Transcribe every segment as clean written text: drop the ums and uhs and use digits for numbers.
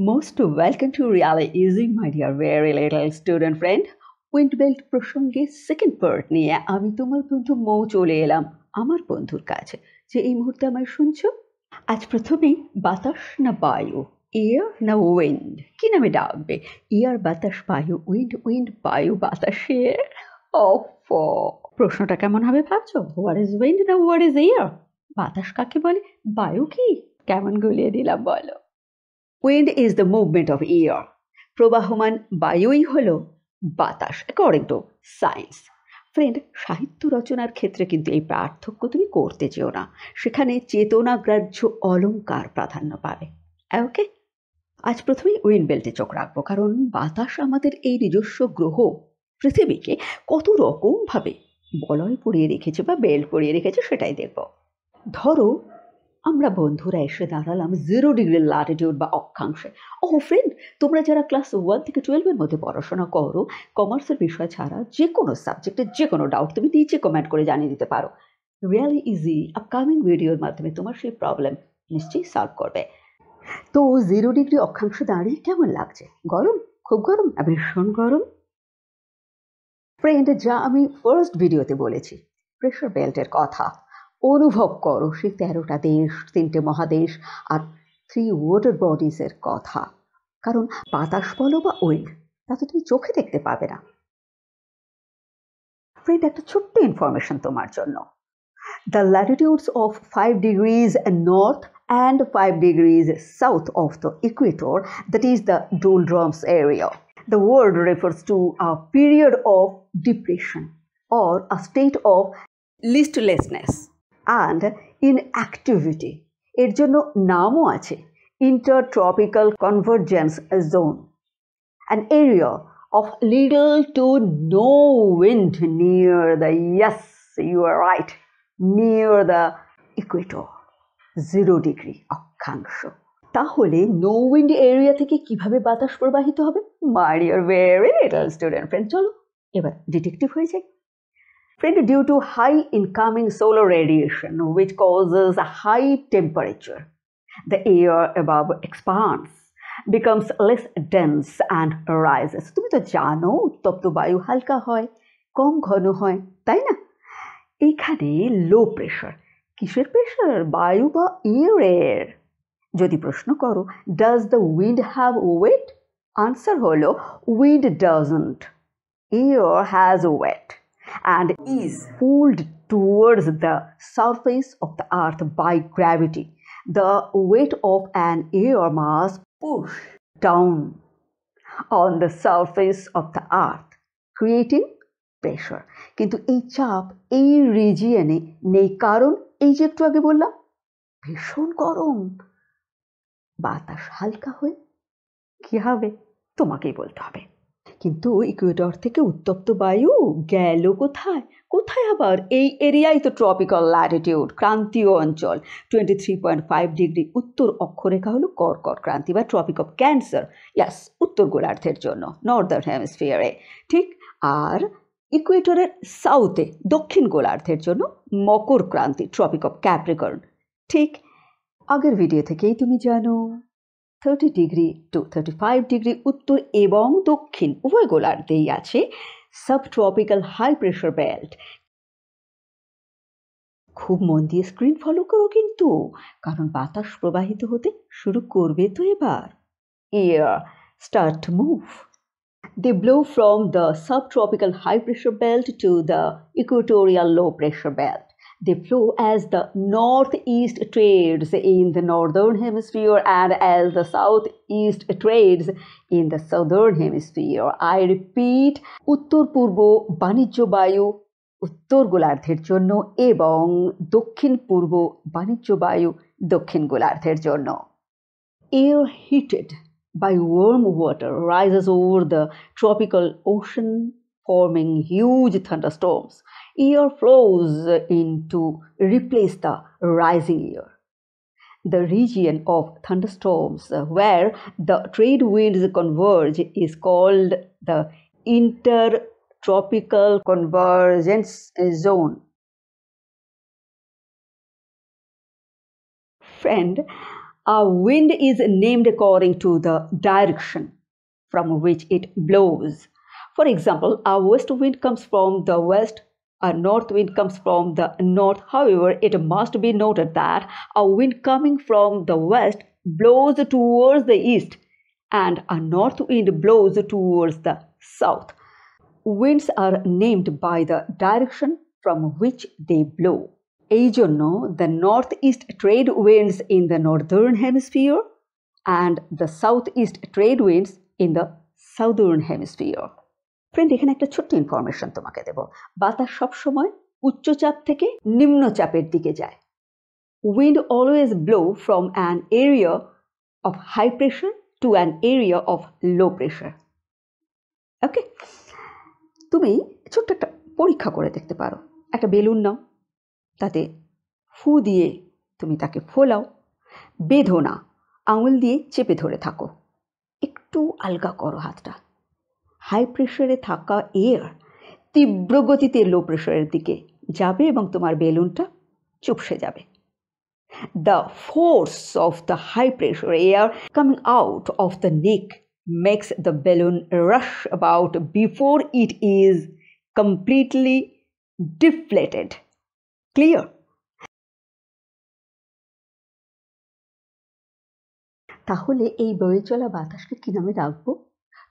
Most welcome to Really Easy, my dear very little student friend. Wind belt প্রসঙ্গে second part নিয়ে আমি তোমার বন্ধু মৌ চলে এলাম আমার বন্ধুর কাছে, যে এই মুহূর্তে আমায় শুনছো। আজ প্রথমেই বাতাস না বায়ু, এয়ার না উইন্ড, কি নামে ডাকবে? এয়ার বাতাস বায়ু, উইন্ড উইন্ড বায়ু বাতাস এয়ার। প্রশ্নটা কেমন হবে ভাবছো? হোয়াট ইজ উইন্ড না হোয়াট ইজ এয়ার? বাতাস কাকে বলে, বায়ু কি? কেমন গুলিয়ে দিলাম বলো। Wind is the movement of air. প্রবাহমান বায়ুই হলো বাতাস, অ্যাকর্ডিং টু সায়েন্স। ফ্রেন্ড, সাহিত্য রচনার ক্ষেত্রে কিন্তু এই পার্থক্য তুমি করতে চেও না, সেখানে চেতনাগ্রাহ্য অলঙ্কার প্রাধান্য পাবে। ওকে, আজ প্রথমেই উইন্ড বেল্টে চোখ রাখবো, কারণ বাতাস আমাদের এই নিজস্ব গ্রহ পৃথিবীকে কত রকমভাবে বলয় পরিয়ে রেখেছে বা বেল্ট পরিয়ে রেখেছে সেটাই দেখব। ধরো আমরা বন্ধুরা এসে দাঁড়ালাম 0 ডিগ্রি ল্যাটিটিউড বা অক্ষাংশে। ফ্রেন্ড, তোমরা যারা ক্লাস 1 থেকে 12-এর মধ্যে পড়াশোনা করো, কমার্সের বিষয় ছাড়া যে কোনো সাবজেক্টে যে কোনো ডাউট তুমি নিচে কমেন্ট করে জানিয়ে দিতে পারো। রিয়েলি ইজি আপকামিং ভিডিওর মাধ্যমে তোমার সেই প্রবলেম নিশ্চয়ই সলভ করবে। তো 0 ডিগ্রি অক্ষাংশে দাঁড়িয়ে কেমন লাগছে? গরম, খুব গরম, ভীষণ গরম? ফ্রেন্ড, যা আমি ফার্স্ট ভিডিওতে বলেছি প্রেশার বেল্টের কথা, অনুভব করো সেই 13টা দেশ, 3টে মহাদেশ আর 3 ওয়াটার বডিজের কথা। কারণ বাতাস বলো বা উইন্ড, তা তো তুমি চোখে দেখতে পাবে না। ফ্রেন্ড, একটা ছোট্ট ইনফরমেশন তোমার জন্য। The latitudes of 5 degrees north and 5 degrees south of the equator, that is the doldrums area. The word refers to a period of depression or a state of listlessness and inactivity. এর জন্য নামও আছে, intertropical convergence zone, an area of little to no wind near the, yes, you are right, near the equator, 0 degree অক্ষাংশ। তাহলে no wind area থেকে কিভাবে বাতাস প্রবাহিত হবে? My dear very little student friend, চলো এবার ডিটেকটিভ হয়ে যাই। Friend, due to high incoming solar radiation, which causes a high temperature, the air above expands, becomes less dense and rises. তুমি তো জানো উত্তপ্ত বায়ু হালকা হয়, কম ঘন হয়, তাই না? এইখানে লো প্রেশার। কিসের প্রেশার? বায়ু বা এয়ারের। যদি প্রশ্ন করো does the wind have weight, answer হলো wind doesn't, air has weight and is pulled towards the surface of the earth by gravity. The weight of an air mass push down on the surface of the earth, creating pressure. কিন্তু এই চাপ এই রিজিয়নে নেই, কারণ এই যে একটু আগে বললাম ভীষণ গরম। বাতাস হালকা হয়ে কি হবে তোমাকেই বলতে হবে। কিন্তু ইকুয়েটর থেকে উত্তপ্ত বায়ু গেল কোথায়? কোথায় আবার? এই এরিয়াই তো ট্রপিক্যাল ল্যাটিটিউড, ক্রান্তীয় অঞ্চল। 23.5 ডিগ্রি উত্তর অক্ষরেখা হলো কর্কট ক্রান্তি বা ট্রপিক অফ ক্যান্সার, ইয়াস, উত্তর গোলার্ধের জন্য, নর্দার্ন হেমিস্ফিয়ারে, ঠিক। আর ইকুয়েটরের সাউথে দক্ষিণ গোলার্ধের জন্য মকর ক্রান্তি, ট্রপিক অফ ক্যাপ্রিকর্ন, ঠিক। আগের ভিডিও থেকেই তুমি জানো 30 ডিগ্রি টু 35 ডিগ্রি উত্তর এবং দক্ষিণ উভয় গোলার্ধেই আছে সাবট্রপিক্যাল হাই প্রেশার বেল্ট। খুব মন দিয়ে স্ক্রিন ফলো করো কিন্তু, কারণ বাতাস প্রবাহিত হতে শুরু করবে তো এবার। Air start to move. They blow from the subtropical high pressure belt to the equatorial low pressure belt. They flow as the northeast trades in the northern hemisphere and as the southeast trades in the southern hemisphere. I repeat, উত্তর পূর্ব বাণিজ্য বায়ু উত্তর গোলার্ধের জন্য এবং দক্ষিণ পূর্ব বাণিজ্য বায়ু দক্ষিণ গোলার্ধের জন্য। Air heated by warm water rises over the tropical ocean, forming huge thunderstorms. Air flows in to replace the rising air. The region of thunderstorms where the trade winds converge is called the intertropical convergence zone. Friend, A wind is named according to the direction from which it blows. For example, a west wind comes from the west, a north wind comes from the north. However, it must be noted that a wind coming from the west blows towards the east and a north wind blows towards the south. Winds are named by the direction from which they blow. এই জন্য the northeast trade winds in the northern hemisphere and the southeast trade winds in the southern hemisphere. Friend, এখানে একটা ছোট্ট information তোমাকে দেব। বাতাস সবসময় উচ্চচাপ থেকে নিম্নচাপের দিকে যায়। Wind always blow from an area of high pressure to an area of low pressure. ওকে, তুমি ছোট্ট একটা পরীক্ষা করে দেখতে পারো। একটা বেলুন নাও, তাতে ফু দিয়ে তুমি তাকে ফোলাও, বেঁধো না, আঙুল দিয়ে চেপে ধরে থাকো, একটু আলগা করো হাতটা। হাই প্রেশারে থাকা এয়ার তীব্র গতিতে লো প্রেশারের দিকে যাবে এবং তোমার বেলুনটা চুপসে যাবে। The force of the high pressure air coming out of the neck makes the balloon rush about before it is completely deflated. Clear? তাহলে এই বয়ে চলা বাতাসকে কি নামে রাখবো?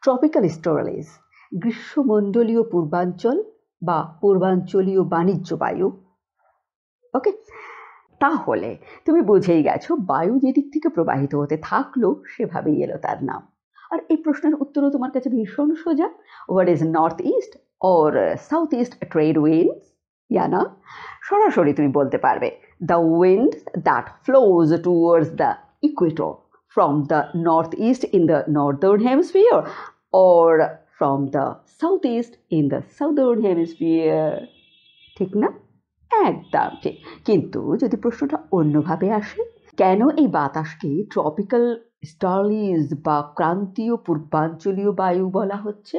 ট্রপিক্যাল স্টোরেজ, গ্রীষ্মমণ্ডলীয় পূর্বাঞ্চল বা পূর্বাঞ্চলীয় বাণিজ্য বায়ু। ওকে, তাহলে তুমি বুঝেই গেছো বায়ু যেদিক থেকে প্রবাহিত হতে থাকলো সেভাবেই এলো তার নাম। আর এই প্রশ্নের উত্তরও তোমার কাছে ভীষণ সোজা। What is north east or south east trade winds? না, সরাসরি তুমি বলতে পারবে the wind that flows towards the Ecuador from the northeast in the northern hemisphere or from the southeast in the southern hemisphere. ঠিক না? একদম ঠিক। কিন্তু যদি প্রশ্নটা অন্যভাবে আসে, কেন এই বাতাসকে ট্রপিক্যাল স্টার্লিজ বা ক্রান্তীয় পূর্বাঞ্চলীয় বায়ু বলা হচ্ছে?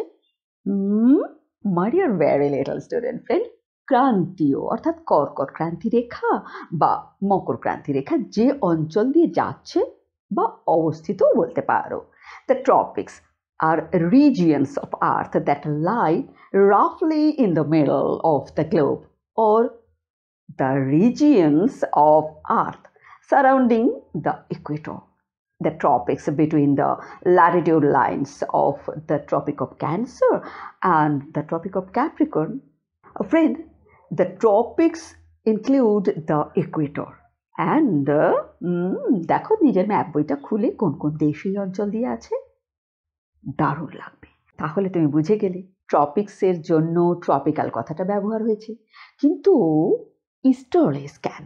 My dear very little student friend, ক্রান্তীয় অর্থাৎ কর্কট ক্রান্তি রেখা বা মকর ক্রান্তি রেখা যে অঞ্চল দিয়ে যাচ্ছে বা অবস্থিতও বলতে পারো। The tropics are regions of Earth that lie roughly in the middle of the globe, or the regions of Earth surrounding the equator. The tropics between the latitude lines of the Tropic of Cancer and the Tropic of Capricorn. Friend, the tropics include the equator. And দেখো নিজের map বইটা খুলে কোন কোন দেশ এই অঞ্চল দিয়ে আছে, দারুণ লাগবে। তাহলে তুমি বুঝে গেলে ট্রপিক্সের জন্য ট্রপিক্যাল কথাটা ব্যবহার হয়েছে, কিন্তু ইস্টার্লিস কেন?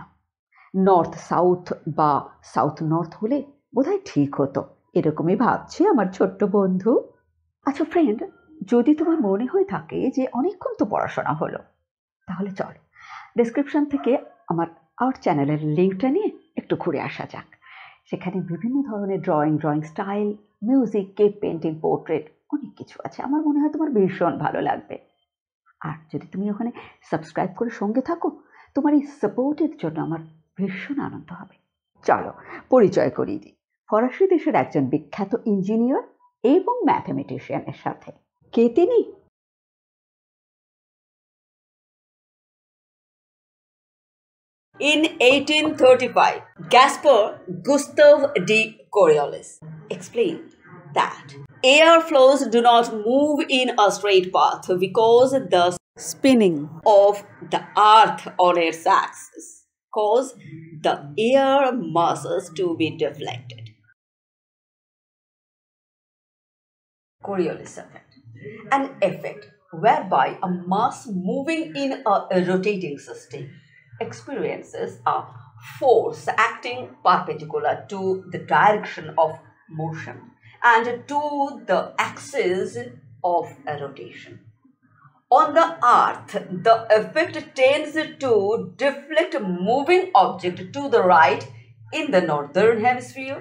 নর্থ সাউথ বা সাউথ নর্থ হলে বোধহয় ঠিক হতো, এরকমই ভাবছে আমার ছোট্ট বন্ধু। আচ্ছা ফ্রেন্ড, যদি তোমার মনে হয়ে থাকে যে অনেকক্ষণ তো পড়াশোনা হলো, তাহলে চল ডেসক্রিপশন থেকে আমার আর্ট চ্যানেলের লিঙ্কটা নিয়ে একটু ঘুরে আসা যাক। সেখানে বিভিন্ন ধরনের ড্রয়িং স্টাইল, মিউজিক, কেপ পেন্টিং, পোর্ট্রেট অনেক কিছু আছে। আমার মনে হয় তোমার ভীষণ ভালো লাগবে। আর যদি তুমি ওখানে সাবস্ক্রাইব করে সঙ্গে থাকো, তোমার এই সাপোর্টের জন্য আমার ভীষণ আনন্দ হবে। চলো পরিচয় করিয়ে দিই ফরাসি দেশের একজন বিখ্যাত ইঞ্জিনিয়ার এবং ম্যাথমেটিশিয়ানের সাথে। কে তিনি? In 1835, Gaspar Gustave de Coriolis explained that air flows do not move in a straight path because the spinning of the earth on its axis cause the air masses to be deflected. Coriolis effect, an effect whereby a mass moving in a rotating system experiences a force acting perpendicular to the direction of motion and to the axis of a rotation. On the earth, the effect tends to deflect moving object to the right in the northern hemisphere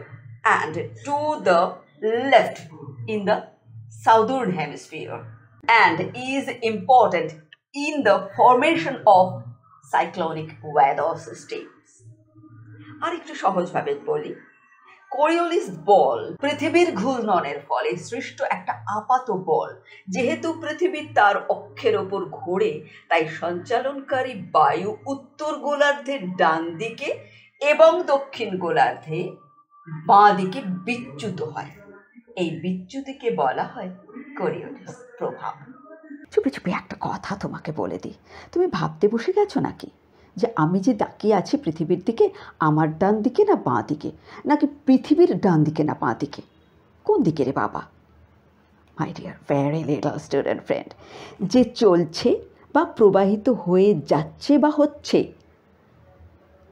and to the left in the southern hemisphere, and is important in the formation of cyclonic weather systems. আর একটু সহজভাবে বলি, Coriolis বল পৃথিবীর ঘূর্ণনের ফলে সৃষ্ট একটা আপাত বল। যেহেতু পৃথিবী তার অক্ষের ওপর ঘোরে, তাই সঞ্চালনকারী বায়ু উত্তর গোলার্ধের ডান দিকে এবং দক্ষিণ গোলার্ধে বাঁ দিকে বিচ্যুত হয়। এই বিচ্যুতিকে বলা হয় কোরিওলিস প্রভাব। চুপি চুপি একটা কথা তোমাকে বলে দিই, তুমি ভাবতে বসে গেছো নাকি যে আমি যে তাকিয়ে আছি পৃথিবীর দিকে, আমার ডান দিকে না বাঁ দিকে, নাকি পৃথিবীর ডান দিকে না বাঁ দিকে? কোন দিকে রে বাবা? My dear very little student friend, যে চলছে বা প্রবাহিত হয়ে যাচ্ছে বা হচ্ছে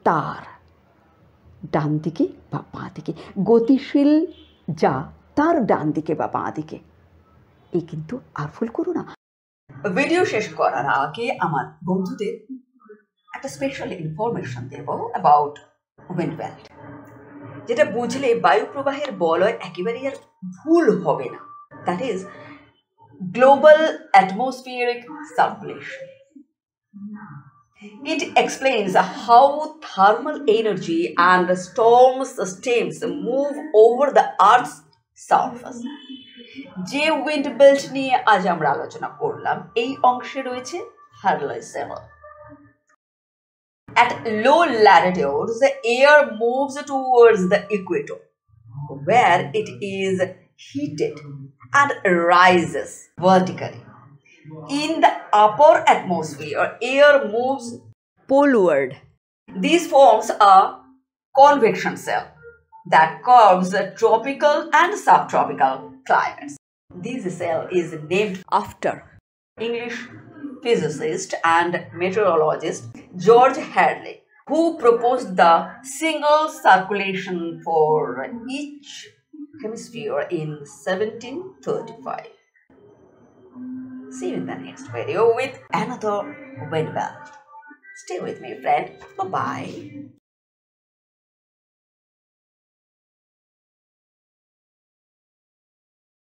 তার ডান দিকে বা বাঁ দিকে, গতিশীল যা তার ডান দিকে বা বাঁ দিকে। এই কিন্তু আর ভুল করো না। ভিডিও শেষ করার আগে আমার বন্ধুদের একটা স্পেশাল ইনফরমেশন দেব অ্যাবাউট উইন্ড বেল্ট, যেটা বুঝলে বায়ু প্রবাহের বলয় একেবারেই আর ভুল হবে না। That is global atmospheric circulation. It explains how thermal energy and storm systems move over the Earth's surface. যে উইন্ড বেল্ট নিয়ে আজ আমরা আলোচনা করলাম, এই অংশে রয়েছে হার্লোই seven. At low latitudes, the air moves towards the equator, where it is heated and rises vertically. In the upper atmosphere, air moves poleward. This forms a convection cell that curves the tropical and subtropical climates. This cell is named after English physicist and meteorologist George Hadley, who proposed the single circulation for each hemisphere in 1735. See you in the next video with another wind belt. Stay with me, friend. Bye-bye.